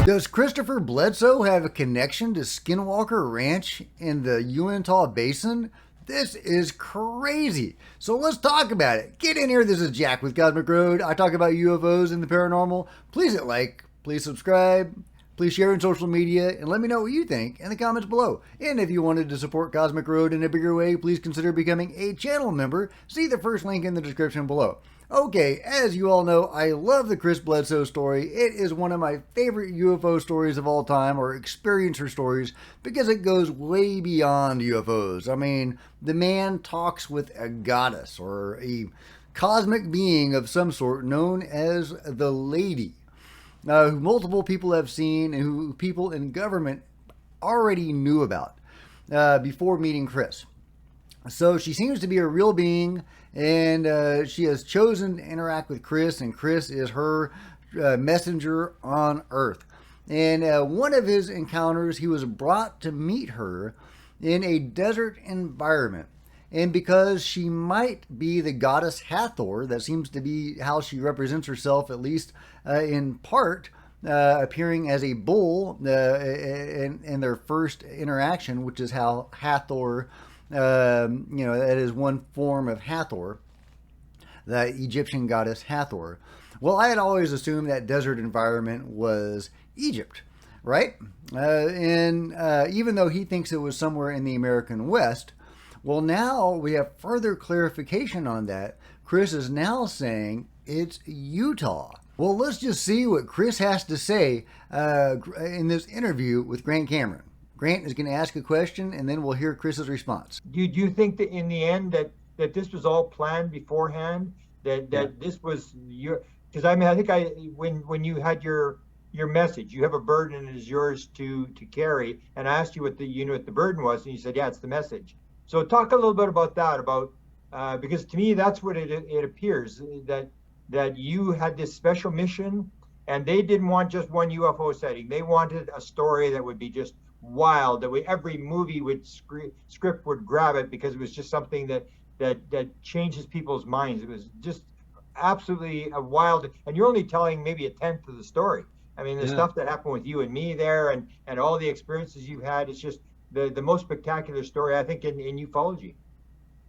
Does Christopher Bledsoe have a connection to Skinwalker Ranch in the Uinta Basin? This is crazy. So let's talk about it. Get in here. This is Jack with Cosmic Road. I talk about UFOs and the paranormal. Please hit like, please subscribe, please share in social media, and let me know what you think in the comments below. And if you wanted to support Cosmic Road in a bigger way, please consider becoming a channel member. See the first link in the description below. Okay, as you all know, I love the Chris Bledsoe story. It is one of my favorite UFO stories of all time, or experiencer stories, because it goes way beyond UFOs. I mean, the man talks with a goddess, or a cosmic being of some sort known as the Lady, who multiple people have seen and who people in government already knew about before meeting Chris. So she seems to be a real being, and she has chosen to interact with Chris, and Chris is her messenger on Earth. And one of his encounters, he was brought to meet her in a desert environment. And because she might be the goddess Hathor, that seems to be how she represents herself, at least in part, appearing as a bull in their first interaction, which is how Hathor, that is one form of Hathor, the Egyptian goddess Hathor. Well, I had always assumed that desert environment was Egypt, right? And even though he thinks it was somewhere in the American West, well, now we have further clarification on that. Chris is now saying it's Utah. Well, let's just see what Chris has to say in this interview with Grant Cameron. Grant is going to ask a question, and then we'll hear Chris's response. Do you think that in the end that this was all planned beforehand? That this was your, because I mean, I think when you had your message, you have a burden and it is yours to carry, and I asked you what the burden was, and you said, yeah, it's the message. So talk a little bit about that, because to me that's what it appears, that you had this special mission, and they didn't want just one UFO sighting. They wanted a story that would be just wild, that every movie script would grab it, because it was just something that changes people's minds. It was just absolutely a wild, and you're only telling maybe a tenth of the story. I mean, the stuff that happened with you and me there, and all the experiences you've had, it's just the most spectacular story, I think, in ufology.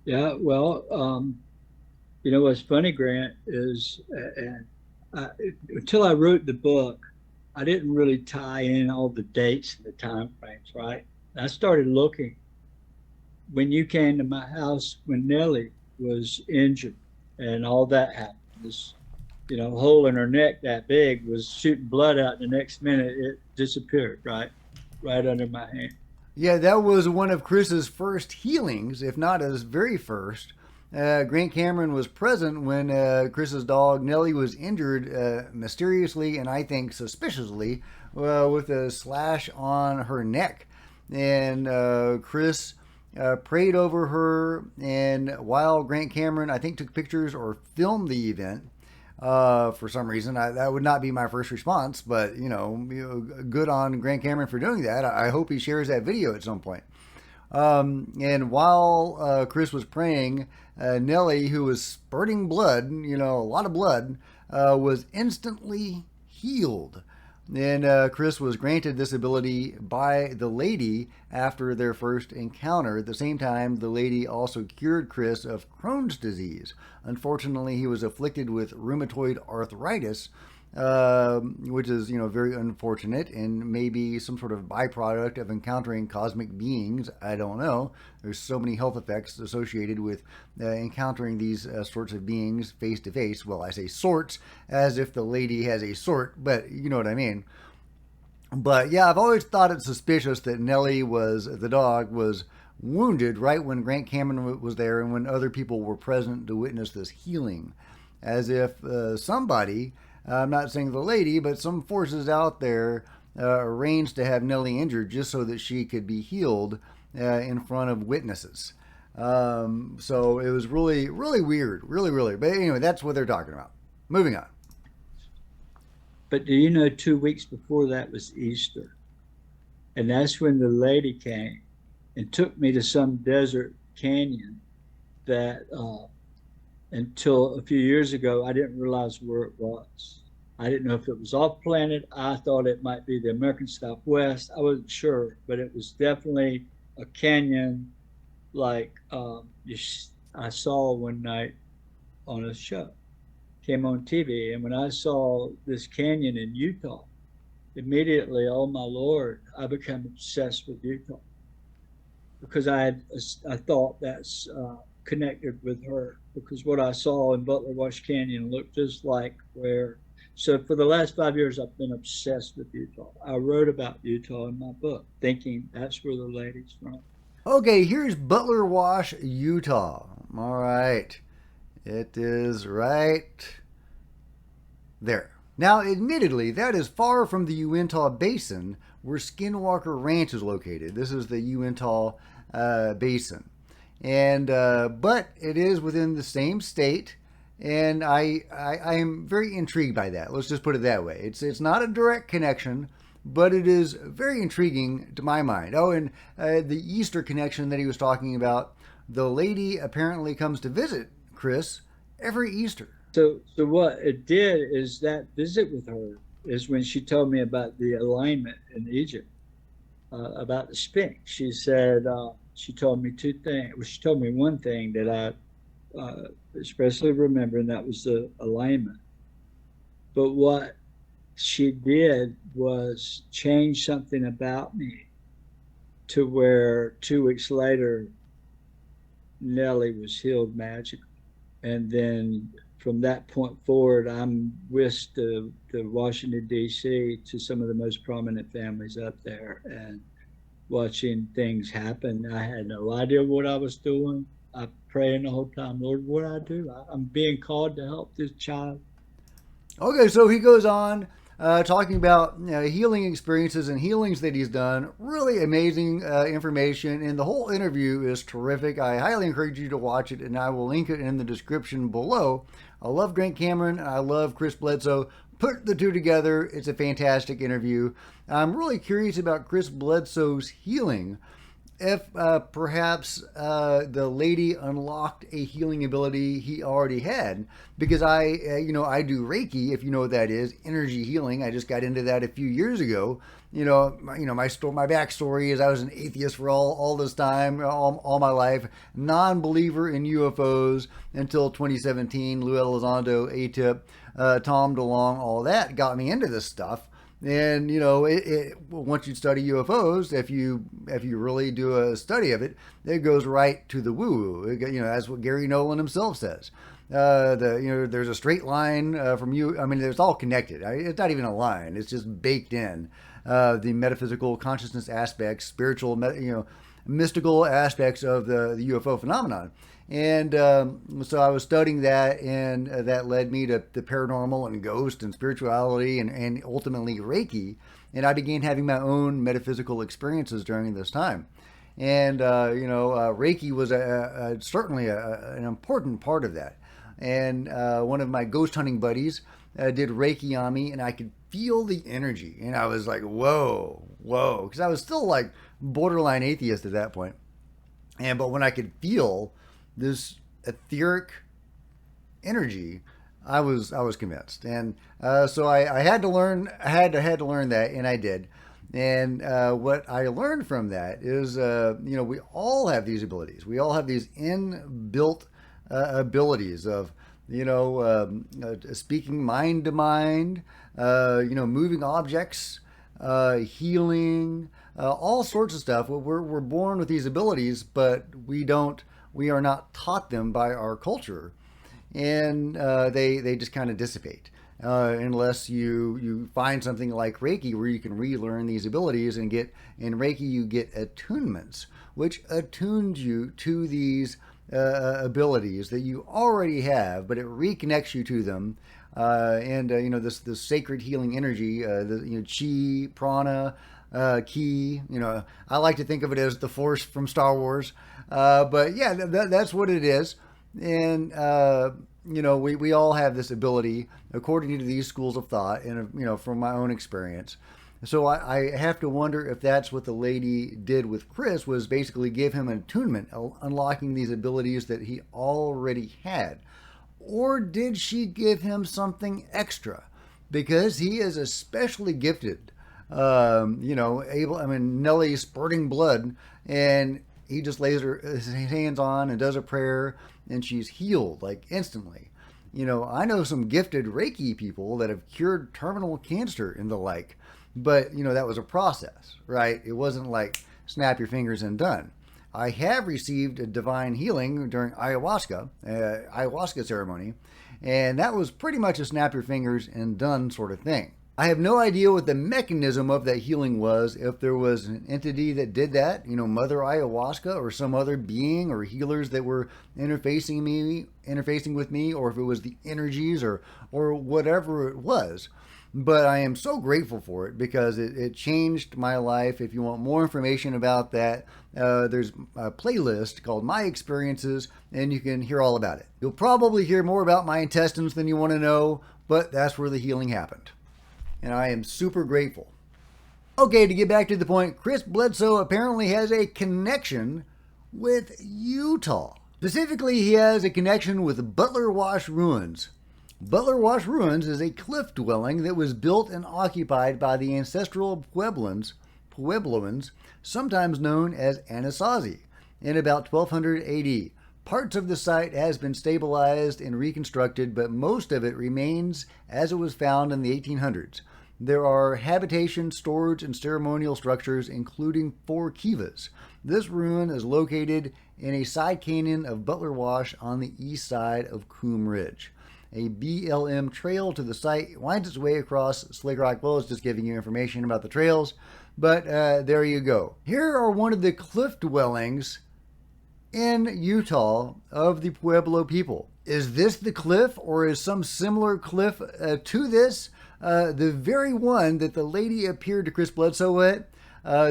Yeah, well, what's funny, Grant, is until I wrote the book, I didn't really tie in all the dates and the time frames, right? I started looking when you came to my house when Nellie was injured and all that happened. This, hole in her neck that big was shooting blood out. The next minute it disappeared, right under my hand. Yeah, that was one of Chris's first healings, if not his very first. Grant Cameron was present when Chris's dog Nellie was injured mysteriously, and I think suspiciously, with a slash on her neck. And Chris prayed over her, and while Grant Cameron, I think, took pictures or filmed the event, for some reason, that would not be my first response, but, good on Grant Cameron for doing that. I hope he shares that video at some point. And while Chris was praying, Nellie, who was spurting blood, a lot of blood, was instantly healed. And Chris was granted this ability by the Lady after their first encounter. At the same time, the Lady also cured Chris of Crohn's disease. Unfortunately, he was afflicted with rheumatoid arthritis, which is, very unfortunate, and maybe some sort of byproduct of encountering cosmic beings. I don't know. There's so many health effects associated with encountering these sorts of beings face to face. Well, I say sorts as if the Lady has a sort, but you know what I mean. But yeah, I've always thought it suspicious that Nellie the dog was wounded right when Grant Cameron was there and when other people were present to witness this healing, as if somebody, I'm not saying the Lady, but some forces out there arranged to have Nellie injured just so that she could be healed in front of witnesses. So it was really, really weird. Really. But anyway, that's what they're talking about. Moving on. But do you know 2 weeks before that was Easter? And that's when the Lady came and took me to some desert canyon that until a few years ago, I didn't realize where it was. I didn't know if it was off planet. I thought it might be the American Southwest. I wasn't sure, but it was definitely a canyon like I saw one night on a show, came on TV. And when I saw this canyon in Utah, immediately, oh my Lord, I became obsessed with Utah because I thought that's connected with her because what I saw in Butler Wash Canyon looked just like where. So for the last 5 years, I've been obsessed with Utah. I wrote about Utah in my book, thinking that's where the lady's from. Okay, here's Butler Wash, Utah. All right. It is right there. Now, admittedly, that is far from the Uinta Basin where Skinwalker Ranch is located. This is the Uinta Basin. And but it is within the same state, and I am very intrigued by that. Let's just put it that way. It's not a direct connection, but it is very intriguing to my mind. Oh, and the Easter connection that he was talking about, the lady apparently comes to visit Chris every Easter. So what it did is that visit with her is when she told me about the alignment in Egypt, about the Sphinx. She said she told me two things. Well, she told me one thing that I especially remember, and that was the alignment. But what she did was change something about me to where 2 weeks later, Nellie was healed magically. And then from that point forward, I'm whisked to Washington, D.C., to some of the most prominent families up there and watching things happen. I had no idea what I was doing. I praying the whole time, Lord, what do I do? I'm being called to help this child. Okay, so he goes on talking about healing experiences and healings that he's done. Really amazing information, and the whole interview is terrific. I highly encourage you to watch it, and I will link it in the description below. I love Grant Cameron, and I love Chris Bledsoe. Put the two together, it's a fantastic interview. I'm really curious about Chris Bledsoe's healing. If perhaps the lady unlocked a healing ability he already had, because I do Reiki, if you know what that is, energy healing. I just got into that a few years ago. My backstory is I was an atheist for all this time, all my life, non-believer in UFOs until 2017. Lou Elizondo, A-Tip, Tom DeLong, all that got me into this stuff. And once you study UFOs, if you really do a study of it, it goes right to the woo-woo. That's what Gary Nolan himself says. There's a straight line from you. I mean, it's all connected. It's not even a line. It's just baked in. The metaphysical consciousness aspects, spiritual, mystical aspects of the UFO phenomenon. And so I was studying that, and that led me to the paranormal and ghost and spirituality and ultimately Reiki. And I began having my own metaphysical experiences during this time. And, Reiki was certainly an important part of that. And one of my ghost hunting buddies did Reiki on me, and I could feel the energy. And I was like, whoa. Because I was still like borderline atheist at that point. But when I could feel this etheric energy, I was convinced, and so I had to learn. I had to learn that, and I did. And what I learned from that is, we all have these abilities. We all have these inbuilt abilities of, speaking mind to mind, moving objects, healing, all sorts of stuff. We're born with these abilities, but we are not taught them by our culture, and they just kind of dissipate unless you find something like Reiki, where you can relearn these abilities and get in Reiki you get attunements, which attunes you to these abilities that you already have, but it reconnects you to them. This sacred healing energy, chi, prana, ki. I like to think of it as the Force from Star Wars. But yeah, that's what it is. And, we all have this ability according to these schools of thought and, from my own experience. So I have to wonder if that's what the lady did with Chris, was basically give him an attunement, unlocking these abilities that he already had. Or did she give him something extra? because he is especially gifted. Nellie's spurting blood, and he just lays his hands on and does a prayer, and she's healed like instantly. I know some gifted Reiki people that have cured terminal cancer and the like, but that was a process, right? It wasn't like snap your fingers and done. I have received a divine healing during ayahuasca ceremony, and that was pretty much a snap your fingers and done sort of thing. I have no idea what the mechanism of that healing was, if there was an entity that did that, Mother Ayahuasca or some other being or healers that were interfacing with me, or if it was the energies or whatever it was. But I am so grateful for it because it changed my life. If you want more information about that, there's a playlist called My Experiences, and you can hear all about it. You'll probably hear more about my intestines than you want to know, but that's where the healing happened. And I am super grateful. Okay, to get back to the point, Chris Bledsoe apparently has a connection with Utah. Specifically, he has a connection with Butler Wash Ruins. Butler Wash Ruins is a cliff dwelling that was built and occupied by the ancestral Puebloans, sometimes known as Anasazi, in about 1200 AD. Parts of the site has been stabilized and reconstructed, but most of it remains as it was found in the 1800s. There are habitation, storage, and ceremonial structures, including 4 kivas. This ruin is located in a side canyon of Butler Wash on the east side of Coombe Ridge. A BLM trail to the site winds its way across Slick Rock. Well, it's just giving you information about the trails, but there you go. Here are one of the cliff dwellings in Utah of the Pueblo people. Is this the cliff, or is some similar cliff to this? The very one that the lady appeared to Chris Bledsoe at.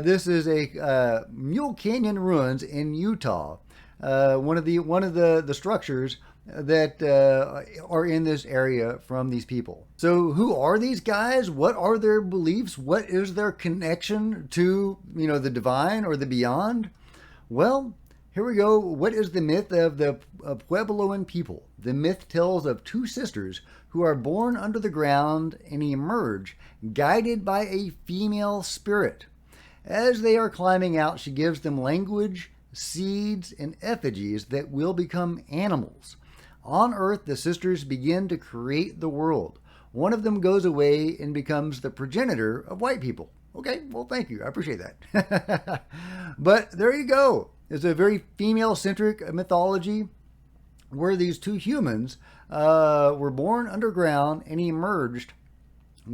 This is a Mule Canyon ruins in Utah. One of the structures that are in this area from these people. So who are these guys? What are their beliefs? What is their connection to the divine or the beyond? Well, here we go. What is the myth of the Puebloan people? The myth tells of 2 sisters who are born under the ground and emerge guided by a female spirit. As they are climbing out, she gives them language, seeds, and effigies that will become animals. On Earth, the sisters begin to create the world. One of them goes away and becomes the progenitor of white people. Okay, well, thank you. I appreciate that. But there you go. It's a very female-centric mythology where these 2 humans were born underground and emerged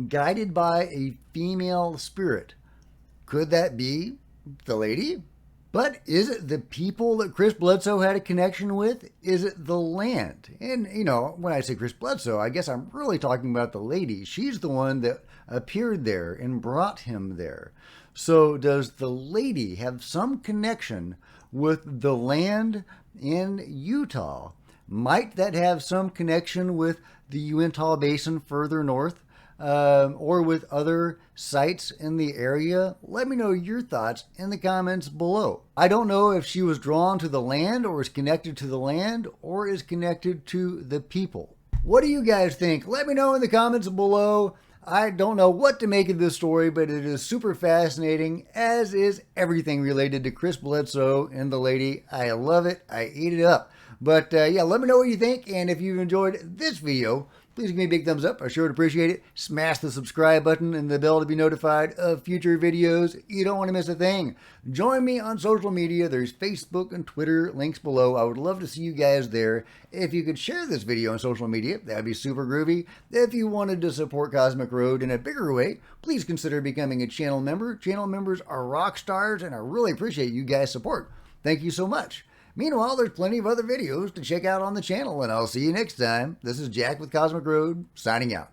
guided by a female spirit. Could that be the lady? But is it the people that Chris Bledsoe had a connection with? Is it the land? And, when I say Chris Bledsoe, I guess I'm really talking about the lady. She's the one that appeared there and brought him there. So does the lady have some connection with the land in Utah? Might that have some connection with the Uinta Basin further north? Or with other sites in the area? Let me know your thoughts in the comments below. I don't know if she was drawn to the land, or is connected to the land, or is connected to the people. What do you guys think? Let me know in the comments below. I don't know what to make of this story, but it is super fascinating, as is everything related to Chris Bledsoe and the lady. I love it. I eat it up. But yeah, let me know what you think, and if you've enjoyed this video, please give me a big thumbs up. I sure would appreciate it. Smash the subscribe button and the bell to be notified of future videos. You don't want to miss a thing. Join me on social media. There's Facebook and Twitter, links below. I would love to see you guys there. If you could share this video on social media, that would be super groovy. If you wanted to support Cosmic Road in a bigger way, please consider becoming a channel member. Channel members are rock stars, and I really appreciate you guys' support. Thank you so much. Meanwhile, there's plenty of other videos to check out on the channel, and I'll see you next time. This is Jack with Cosmic Road, signing out.